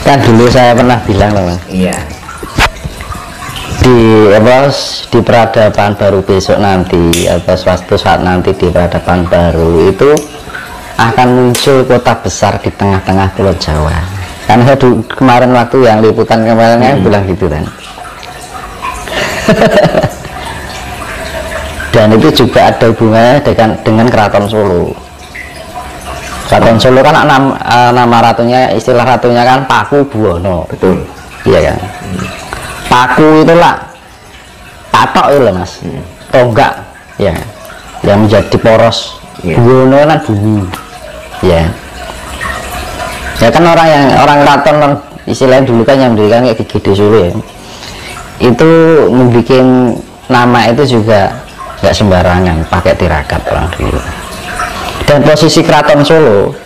Kan dulu saya pernah bilang loh Mas. Iya. Di peradaban baru besok nanti atau suatu saat nanti di peradaban baru itu akan muncul kota besar di tengah-tengah Pulau Jawa. Kan saya kemarin waktu yang liputan kemarin kan bilang gitu kan. Dan itu juga ada hubungannya dengan Keraton Solo. Keraton Solo kan nama ratunya, istilah ratunya kan Paku Buwono. Betul. Iya kan. Paku itulah patok itu loh Mas, tonggak ya, yang menjadi poros. Buwono kan bumi ya. Ya kan orang keraton istilahnya dulu kan yang mendirikan kayak Gede Solo ya, itu membuat nama itu juga nggak sembarangan, pakai tirakat orang dulu. Dan posisi Keraton Solo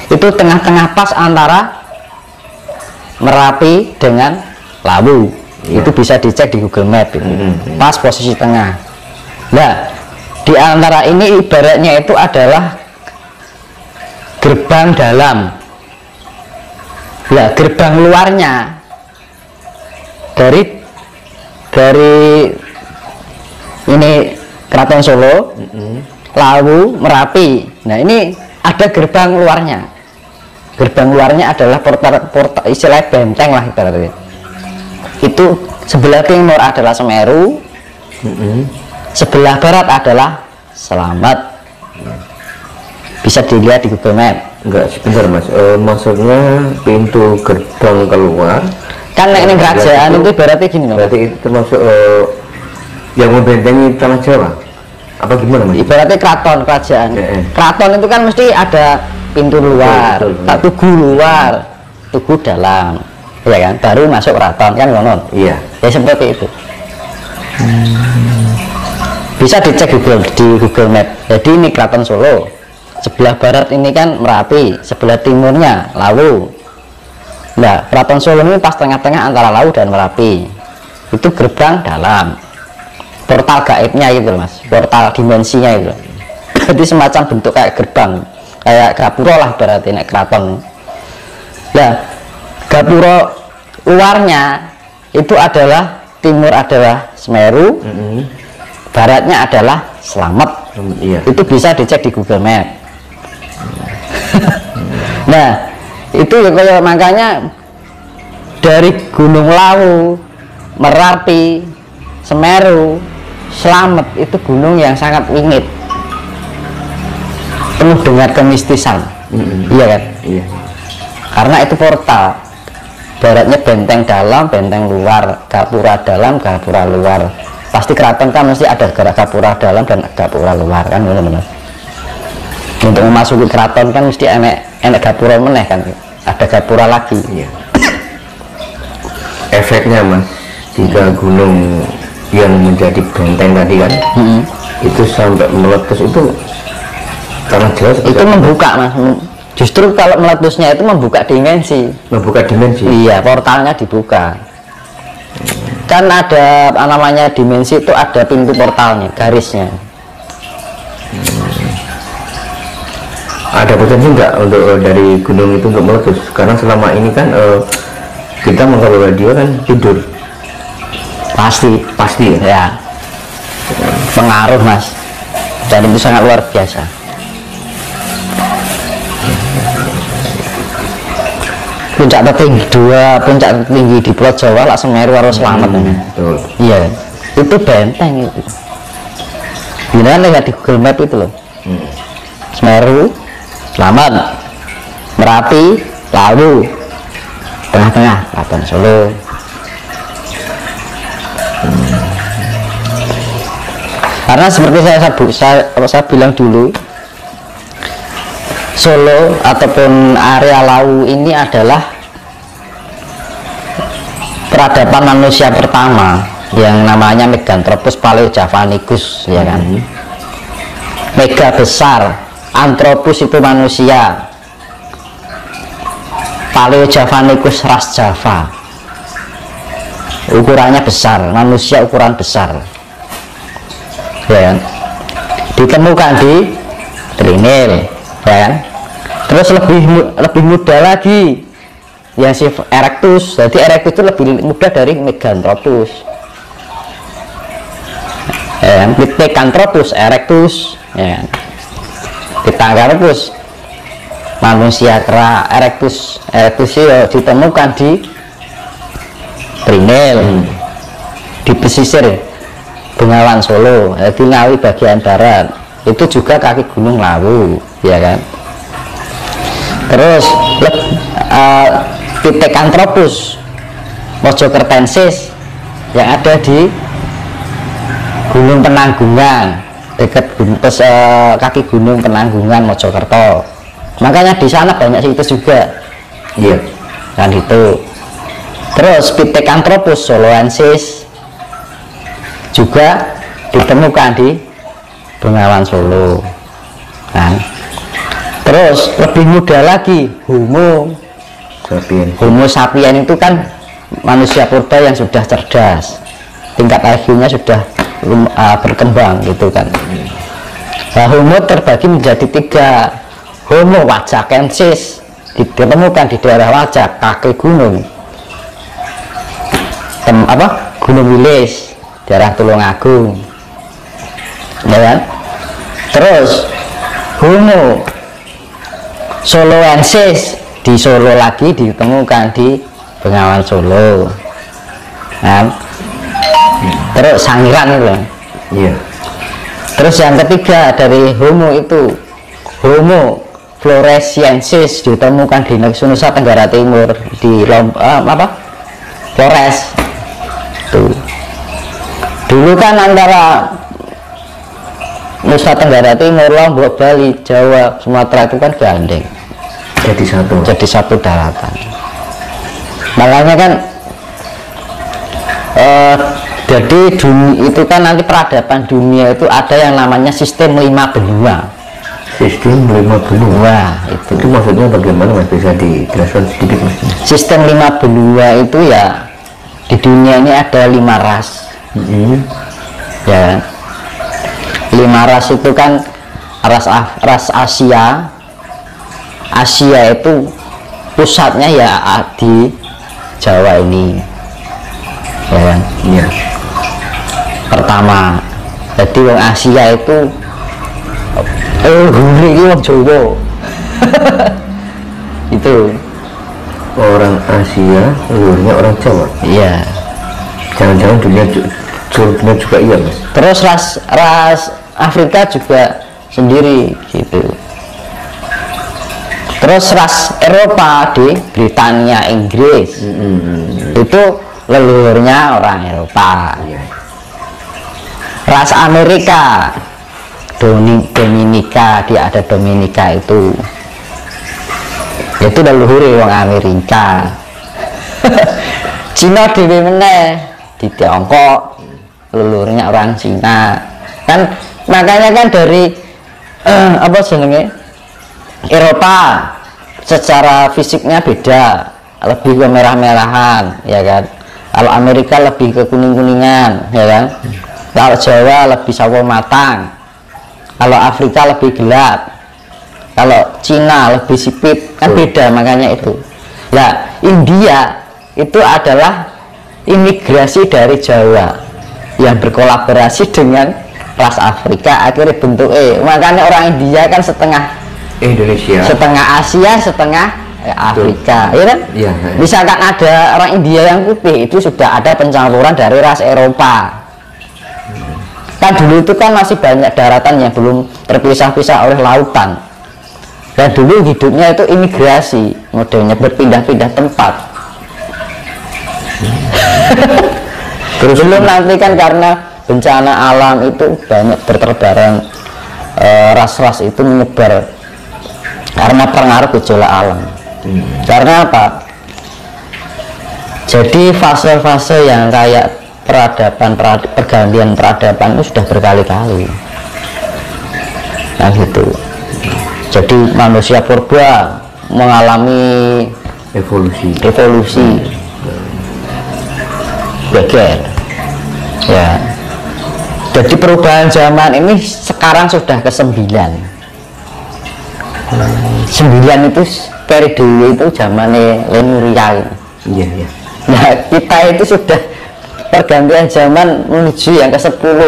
itu tengah-tengah pas antara Merapi dengan Lawu. Itu bisa dicek di Google Map itu. Pas posisi tengah. Nah, di antara ini ibaratnya itu adalah gerbang dalam. Nah, gerbang luarnya dari ini Keraton Solo, Lawu, Merapi. Nah, ini ada gerbang luarnya. Gerbang luarnya adalah portal istilah benteng lah ibaratnya. Itu sebelah timur adalah Semeru, sebelah barat adalah Slamet. Bisa dilihat di Google Map. Enggak, sebentar Mas. Maksudnya pintu gerbang keluar kan ini kerajaan itu berarti gini loh. Berarti itu termasuk yang membentengi tanah Jawa. Apa gimana Mas? Ibaratnya keraton, kerajaan. Keraton itu kan mesti ada pintu luar, tugu luar, tugu dalam. Ya kan, baru masuk keraton kan konon. Iya. Ya seperti itu. Bisa dicek di Google Map. Jadi ini Keraton Solo. Sebelah barat ini kan Merapi, sebelah timurnya Lawu. Nah, Keraton Solo ini pas tengah-tengah antara Lawu dan Merapi. Itu gerbang dalam. Portal gaibnya gitu Mas. Portal dimensinya itu. Jadi semacam bentuk kayak gerbang, kayak gapura lah berarti nek keraton. Nah, gapura luarnya itu adalah timur adalah Semeru, baratnya adalah Slamet. Itu bisa dicek di Google Map. Nah, itu ya makanya dari Gunung Lawu, Merapi, Semeru, Slamet itu gunung yang sangat wingit, penuh dengan kemistisan. Iya kan? Iya. Karena itu portal. Baratnya benteng dalam, benteng luar, gapura dalam, gapura luar. Pasti keraton kan mesti ada gapura dalam dan gapura luar kan, benar-benar. Untuk memasuki keraton kan mesti enek gapura meneh kan, ada gapura lagi. Iya. Efeknya Mas, jika gunung yang menjadi benteng tadi kan, itu sampai meletus itu tanah Jawa itu membuka Mas. Justru kalau meletusnya itu membuka dimensi. Membuka dimensi. Iya, portalnya dibuka. Kan ada namanya dimensi itu ada pintu portalnya, garisnya. Ada potensi enggak untuk dari gunung itu untuk meletus? Karena selama ini kan kita menganggap dia kan tidur. Pasti ya. Pengaruh Mas. Dan itu sangat luar biasa. Puncak tertinggi di Pulau Jawa lah Semeru harus Slamet. Betul. Iya, itu benteng itu. Bila lihat di Google Map itu loh. Semeru, Slamet, Merapi, Lawu, tengah-tengah Keraton Solo. Karena seperti saya bilang dulu, Solo ataupun area Lawu ini adalah peradaban manusia pertama yang namanya Meganthropus paleojavanicus, ya kan. Mega besar, Anthropus itu manusia, Paleojavanicus ras Java, ukurannya besar, manusia ukuran besar, ya kan. Ditemukan di Trinil, ya kan. Terus lebih muda lagi yang si erectus. Jadi erectus itu lebih mudah dari Meganthropus. Pithecanthropus erectus, ya. Pithecanthropus manusia kera. Erectus ya ditemukan di Trinil, di pesisir Bengawan Solo, di Ngawi bagian barat. Itu juga kaki Gunung Lawu, ya kan. Terus Pithecanthropus mojokertensis yang ada di Gunung Penanggungan, dekat kaki Gunung Penanggungan Mojokerto. Makanya di sana banyak situs juga, iya, kan itu. Terus Pithecanthropus soloensis juga ditemukan di Bengawan Solo, kan. Terus lebih muda lagi Homo sapien itu kan manusia purba yang sudah cerdas, tingkat IQ-nya sudah berkembang gitu kan. Nah, Homo terbagi menjadi 3. Homo wajakensis ditemukan di daerah Wajak, kaki gunung Gunung Wilis, daerah Tulungagung, ya kan. Terus Homo soloensis di Solo lagi ditemukan di Bengawan Solo, nah. Terus Sangiran itu, iya. Terus yang ketiga dari Homo itu Homo floresiensis ditemukan di Nusa Tenggara Timur, di Flores. Tuh. Dulu kan antara Nusa Tenggara Timur, Lombok, Bali, Jawa, Sumatera itu kan gandeng, jadi satu daratan. Makanya kan jadi itu kan nanti peradaban dunia itu ada yang namanya sistem 5 benua. Sistem 5 benua itu maksudnya bagaimana, Mas? Bisa dijelaskan sedikit, Mas? Sistem 5 benua itu ya, di dunia ini ada 5 ras. Ya, 5 ras itu kan ras Asia. Asia itu pusatnya ya di Jawa ini, ya kan. Iya. Pertama, jadi orang Asia itu ini orang Jawa. Itu orang Asia, luarnya orang Jawa. Iya. Jangan-jangan dunia juga iya, Mas? Terus ras Afrika juga sendiri gitu. Terus ras Eropa di Britania, Inggris, itu leluhurnya orang Eropa. Ras Amerika, Dominika, dia ada Dominika itu leluhur orang Amerika. Cina dewe meneh di Tiongkok, leluhurnya orang Cina. Kan makanya kan dari apa jenenge, Eropa secara fisiknya beda, lebih ke merah-merahan, ya kan. Kalau Amerika lebih ke kuning-kuningan, ya kan. Kalau Jawa lebih sawo matang, kalau Afrika lebih gelap, kalau Cina lebih sipit, kan beda. Makanya itu. Nah, India itu adalah imigrasi dari Jawa yang berkolaborasi dengan ras Afrika, akhirnya bentuk makanya orang India kan setengah Indonesia, setengah Asia, setengah Afrika, ya kan? Ya. Misalkan ada orang India yang putih, itu sudah ada pencampuran dari ras Eropa. Kan dulu itu kan masih banyak daratan yang belum terpisah-pisah oleh lautan, dan dulu hidupnya itu imigrasi, modelnya berpindah-pindah tempat. Terus belum nanti kan karena bencana alam itu banyak berterbaran, ras-ras itu menyebar karena pengaruh gejolak alam. Karena apa? Jadi fase-fase yang kayak pergantian peradaban itu sudah berkali-kali. Nah gitu. Jadi manusia purba mengalami evolusi geger, ya. Jadi perubahan zaman ini sekarang sudah ke 9. 9 itu periode itu zamannya Lemuria. Iya, iya. Nah, kita itu sudah pergantian zaman menuju yang ke-10.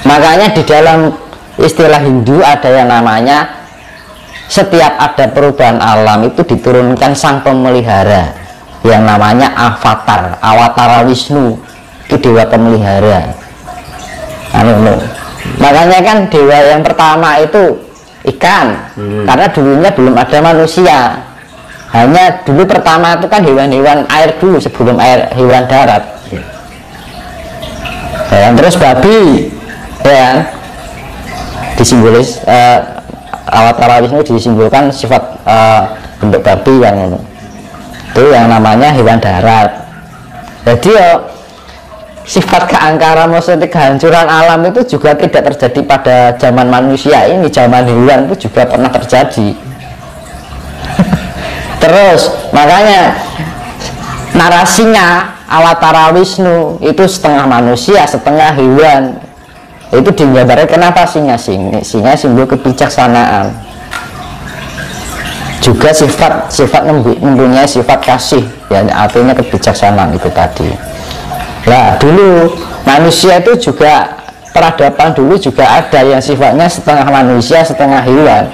Makanya di dalam istilah Hindu ada yang namanya setiap ada perubahan alam itu diturunkan sang pemelihara yang namanya avatar, awatara Wisnu, itu dewa pemelihara. Makanya kan dewa yang pertama itu ikan, karena dulunya belum ada manusia. Hanya dulu pertama itu kan hewan-hewan air dulu sebelum hewan darat. Ya, terus babi, ya, disimbolis awatara Wisnu disimbolkan sifat bentuk babi yang itu yang namanya hewan darat. Jadi sifat keangkaran, maksudnya kehancuran alam itu juga tidak terjadi pada zaman manusia ini, zaman hewan itu juga pernah terjadi. Terus makanya narasinya awatara Wisnu itu setengah manusia setengah hewan, itu digambarkan kenapa singa simbol kebijaksanaan, juga sifat mempunyai sifat kasih, ya artinya kebijaksanaan itu tadi. Nah dulu manusia itu juga peradaban dulu juga ada yang sifatnya setengah manusia setengah hewan.